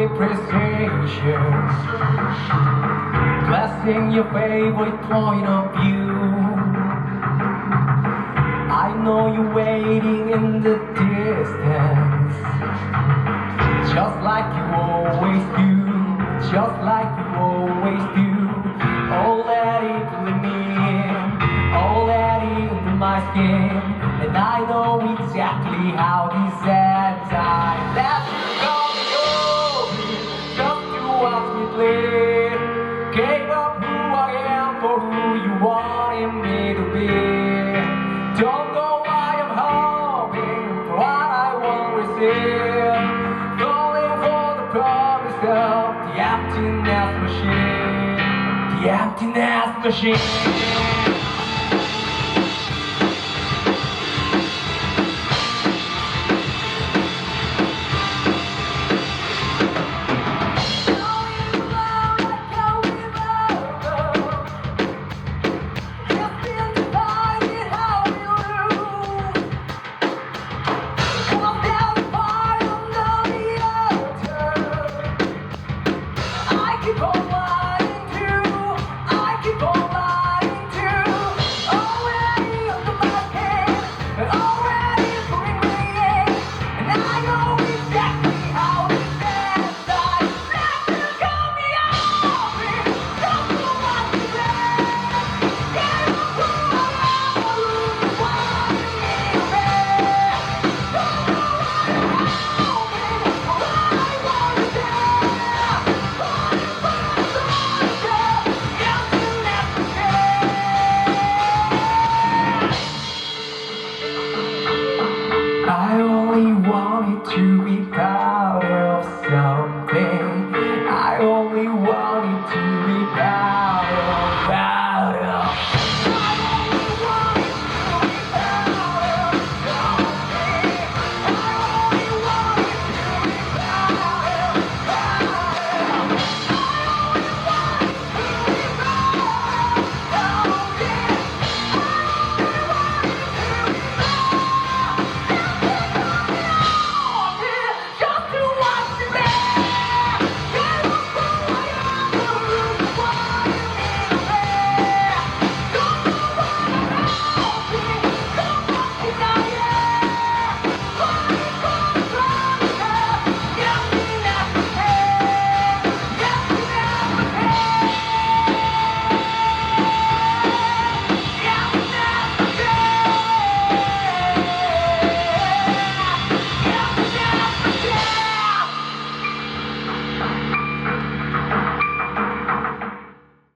appreciation, blessing your favorite point of view. I know you're waiting in the distance, just like you always do, just like you always do. Already pulling me in, already under my skin, and I know exactly how these sad times that you come and go, just to watch me play. Gave up who I am for who you wanted me to be. Don't know why I'm hoping for what I won't receive. Falling for the promise of the emptiness machine. The emptiness machine.